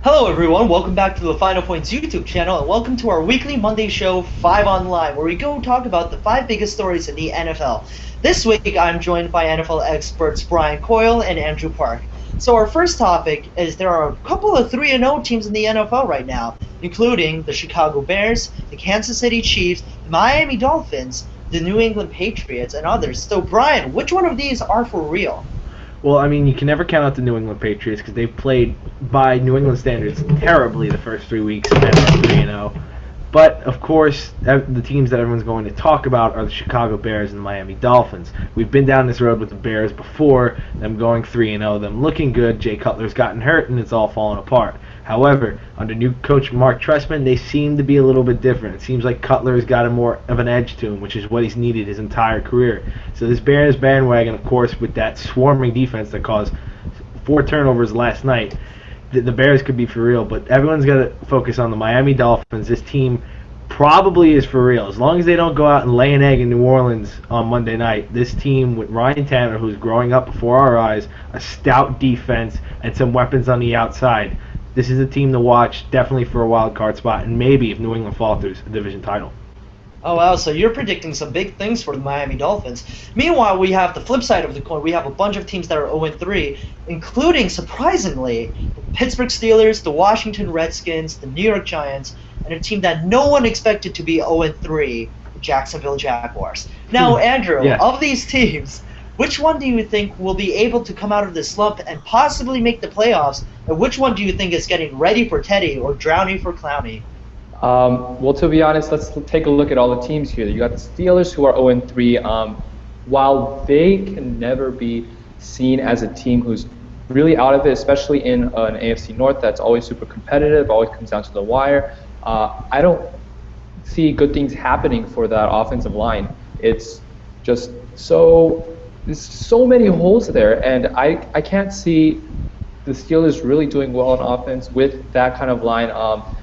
Hello everyone, welcome back to the Final Points YouTube channel and welcome to our weekly Monday show 5 Online where we go talk about the 5 biggest stories in the NFL. This week I'm joined by NFL experts Brian Coyle and Andrew Park. So our first topic is there are a couple of 3-0 teams in the NFL right now, including the Chicago Bears, the Kansas City Chiefs, the Miami Dolphins, the New England Patriots, and others. So Brian, which one of these are for real? Well, I mean, you can never count out the New England Patriots because they've played, by New England standards, terribly the first 3 weeks and are 3-0. But, of course, the teams that everyone's going to talk about are the Chicago Bears and the Miami Dolphins. We've been down this road with the Bears before, them going 3-0, them looking good. Jay Cutler's gotten hurt, and it's all fallen apart. However, under new coach Mark Trestman, they seem to be a little bit different. It seems like Cutler's got a more of an edge to him, which is what he's needed his entire career. So this Bears bandwagon, of course, with that swarming defense that caused 4 turnovers last night, the Bears could be for real. But everyone's got to focus on the Miami Dolphins. This team probably is for real. As long as they don't go out and lay an egg in New Orleans on Monday night, this team with Ryan Tanner, who's growing up before our eyes, a stout defense, and some weapons on the outside, this is a team to watch, definitely for a wild card spot, and maybe, if New England falters, a division title. Oh wow, so you're predicting some big things for the Miami Dolphins. Meanwhile, we have the flip side of the coin. We have a bunch of teams that are 0-3, including, surprisingly, the Pittsburgh Steelers, the Washington Redskins, the New York Giants, and a team that no one expected to be 0-3, the Jacksonville Jaguars. Now, Andrew, of these teams, which one do you think will be able to come out of this slump and possibly make the playoffs, and which one do you think is getting ready for Teddy or drowning for Clowney? Well, to be honest, let's take a look at all the teams here. You got the Steelers, who are 0-3. While they can never be seen as a team who's really out of it, especially in an AFC North that's always super competitive, always comes down to the wire, I don't see good things happening for that offensive line. It's just there's so many holes there, and I can't see the Steelers really doing well on offense with that kind of line.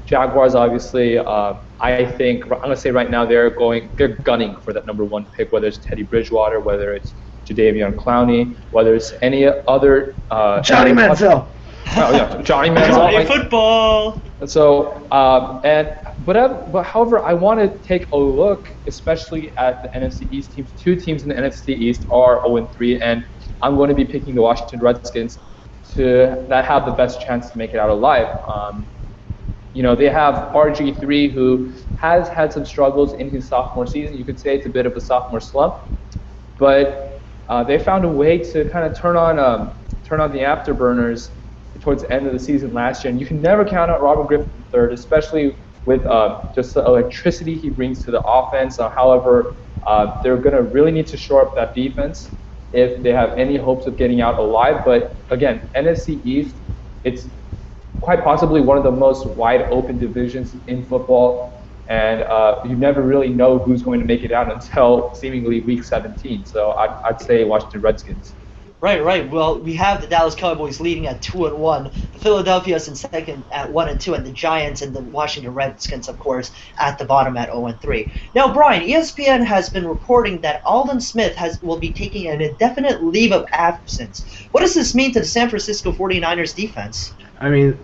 Jaguars, obviously, I think, I'm going to say right now, they're gunning for that number 1 pick, whether it's Teddy Bridgewater, whether it's Jadeveon Clowney, whether it's any other... Johnny Manziel! Oh, yeah, Johnny Manziel. Johnny football! So, however, I want to take a look, especially at the NFC East teams. 2 teams in the NFC East are 0-3, and I'm going to be picking the Washington Redskins that have the best chance to make it out alive. They have RG3, who has had some struggles in his sophomore season. You could say it's a bit of a sophomore slump, but they found a way to kind of turn on the afterburners towards the end of the season last year. And you can never count out Robert Griffin III, especially with just the electricity he brings to the offense. However, they're going to really need to shore up that defense if they have any hopes of getting out alive. But again, NFC East, it's quite possibly one of the most wide open divisions in football, and you never really know who's going to make it out until seemingly week 17. So I'd say Washington Redskins. Right. Well, we have the Dallas Cowboys leading at 2-1, the Philadelphia's in second at 1-2, and the Giants and the Washington Redskins, of course, at the bottom at 0-3. Now, Brian, ESPN has been reporting that Aldon Smith will be taking an indefinite leave of absence. What does this mean to the San Francisco 49ers defense? I mean,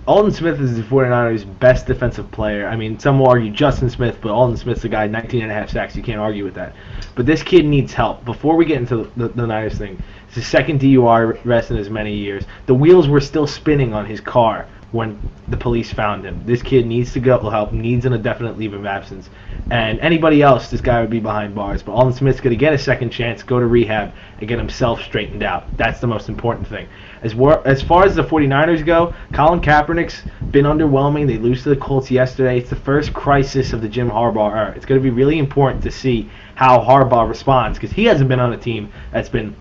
Aldon Smith is the 49ers' best defensive player. I mean, some will argue Justin Smith, but Aldon Smith's the guy, 19.5 sacks. You can't argue with that. But this kid needs help. Before we get into the Niners thing, it's his second DUI arrest in as many years. The wheels were still spinning on his car when the police found him. This kid needs to go help, needs an indefinite leave of absence. And anybody else, this guy would be behind bars. But Aldon Smith's going to get a second chance, go to rehab, and get himself straightened out. That's the most important thing. As far as the 49ers go, Colin Kaepernick's been underwhelming. They lose to the Colts yesterday. It's the first crisis of the Jim Harbaugh era. It's going to be really important to see how Harbaugh responds, because he hasn't been on a team that's been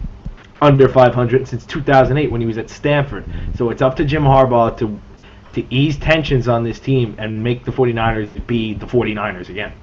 under 500 since 2008 when he was at Stanford. So it's up to Jim Harbaugh to ease tensions on this team and make the 49ers be the 49ers again.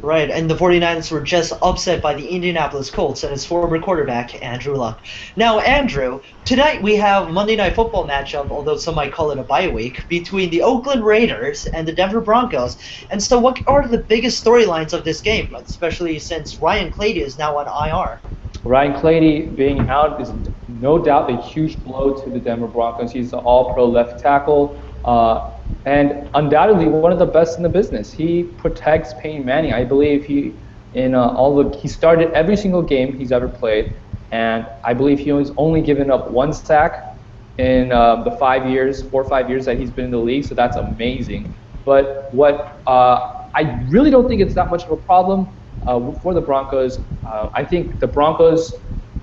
Right, and the 49ers were just upset by the Indianapolis Colts and its former quarterback, Andrew Luck. Now, Andrew, tonight we have Monday Night Football matchup, although some might call it a bye week, between the Oakland Raiders and the Denver Broncos. And so what are the biggest storylines of this game, especially since Ryan Clady is now on IR? Ryan Clady being out is no doubt a huge blow to the Denver Broncos. He's an all-pro left tackle. and undoubtedly one of the best in the business. He protects Peyton Manning. I believe he started every single game he's ever played, and I believe he has only given up one sack in the 4 or 5 years that he's been in the league. So that's amazing. But I really don't think it's that much of a problem for the Broncos. I think the Broncos,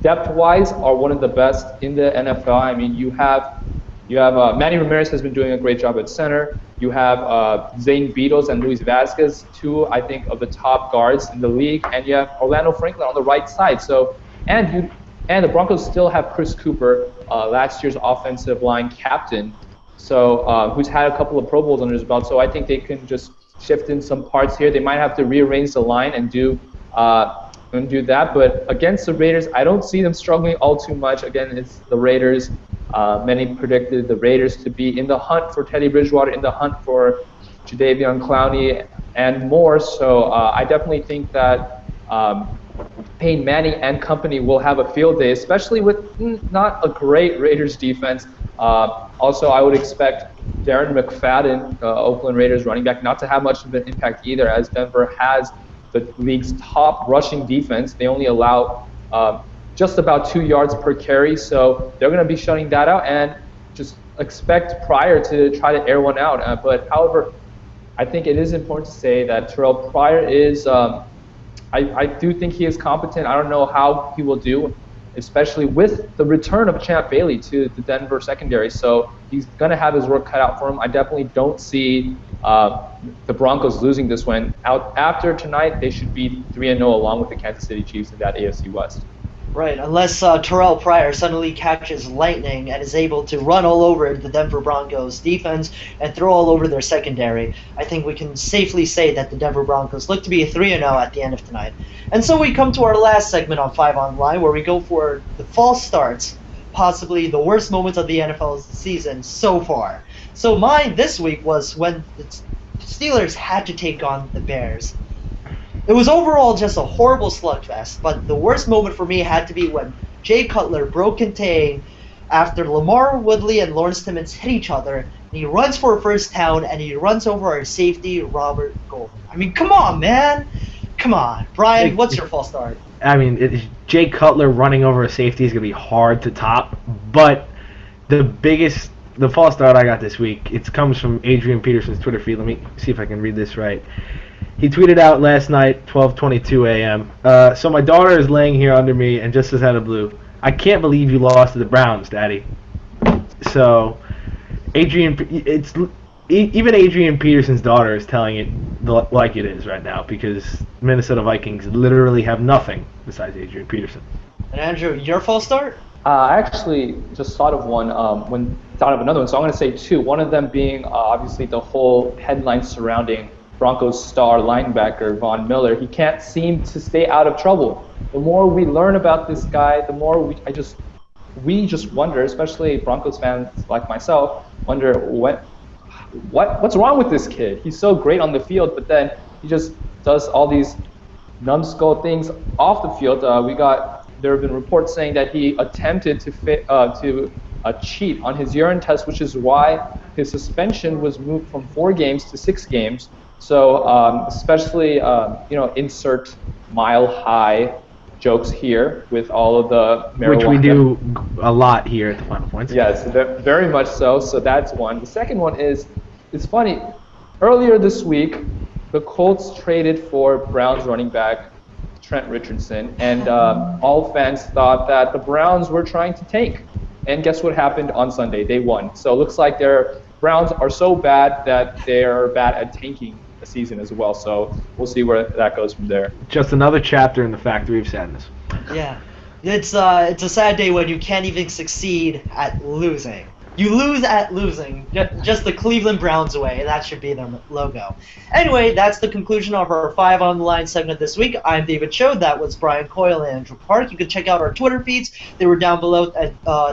depth-wise, are one of the best in the NFL. I mean, you have Manny Ramirez has been doing a great job at center. You have Zane Beatles and Luis Vasquez, two, I think, of the top guards in the league, and you have Orlando Franklin on the right side. So, and the Broncos still have Chris Cooper, last year's offensive line captain, so who's had a couple of Pro Bowls under his belt. So I think they can just shift in some parts here. They might have to rearrange the line and do that. But against the Raiders, I don't see them struggling all too much. Again, it's the Raiders. Many predicted the Raiders to be in the hunt for Teddy Bridgewater, in the hunt for Jadeveon Clowney, and more. So I definitely think that Peyton Manning and company will have a field day, especially with not a great Raiders defense. Also, I would expect Darren McFadden, Oakland Raiders running back, not to have much of an impact either, as Denver has the league's top rushing defense. They only allow just about 2 yards per carry, so they're going to be shutting that out, and just expect Pryor to try to air one out. But however, I think it is important to say that Terrell Pryor is, I do think he is competent. I don't know how he will do, especially with the return of Champ Bailey to the Denver secondary. So he's going to have his work cut out for him. I definitely don't see the Broncos losing this one. After tonight, they should be 3-0 along with the Kansas City Chiefs in that AFC West. Right, unless Terrell Pryor suddenly catches lightning and is able to run all over the Denver Broncos defense and throw all over their secondary, I think we can safely say that the Denver Broncos look to be a 3-0 at the end of tonight. And so we come to our last segment on 5 Online, where we go for the false starts, possibly the worst moments of the NFL season so far. So mine this week was when the Steelers had to take on the Bears. It was overall just a horrible slugfest, but the worst moment for me had to be when Jay Cutler broke contain after Lamar Woodley and Lawrence Timmons hit each other, and he runs for a first down, and he runs over our safety, Robert Gold. I mean, come on, man. Come on. Brian, what's your false start? I mean, Jay Cutler running over a safety is going to be hard to top, but the false start I got this week, it comes from Adrian Peterson's Twitter feed. Let me see if I can read this right. He tweeted out last night, 12:22 a.m. So my daughter is laying here under me and just says out of blue, "I can't believe you lost to the Browns, Daddy." So, even Adrian Peterson's daughter is telling it like it is right now, because Minnesota Vikings literally have nothing besides Adrian Peterson. And Andrew, your false start? I actually just thought of another one, so I'm going to say two. One of them being obviously the whole headline surrounding Broncos star linebacker Von Miller. He can't seem to stay out of trouble. The more we learn about this guy, the more we just wonder, especially Broncos fans like myself, wonder what's wrong with this kid. He's so great on the field, but then he just does all these numbskull things off the field. There have been reports saying that he attempted to cheat on his urine test, which is why his suspension was moved from 4 games to 6 games. So especially, insert mile high jokes here with all of the marijuana. Which we do a lot here at the Final Points. Yes, very much so. So that's one. The second one is, it's funny. Earlier this week, the Colts traded for Browns running back Trent Richardson, and all fans thought that the Browns were trying to tank. And guess what happened on Sunday? They won. So it looks like their Browns are so bad that they're bad at tanking a season as well. So we'll see where that goes from there. Just another chapter in the factory of sadness. Yeah. It's a sad day when you can't even succeed at losing. You lose at losing, just the Cleveland Browns way. That should be their logo. Anyway, that's the conclusion of our 5 on the Line segment this week. I'm David Cho. That was Brian Coyle and Andrew Park. You can check out our Twitter feeds. They were down below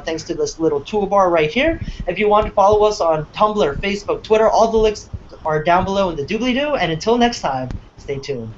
thanks to this little toolbar right here. If you want to follow us on Tumblr, Facebook, Twitter, all the links are down below in the doobly-doo. And until next time, stay tuned.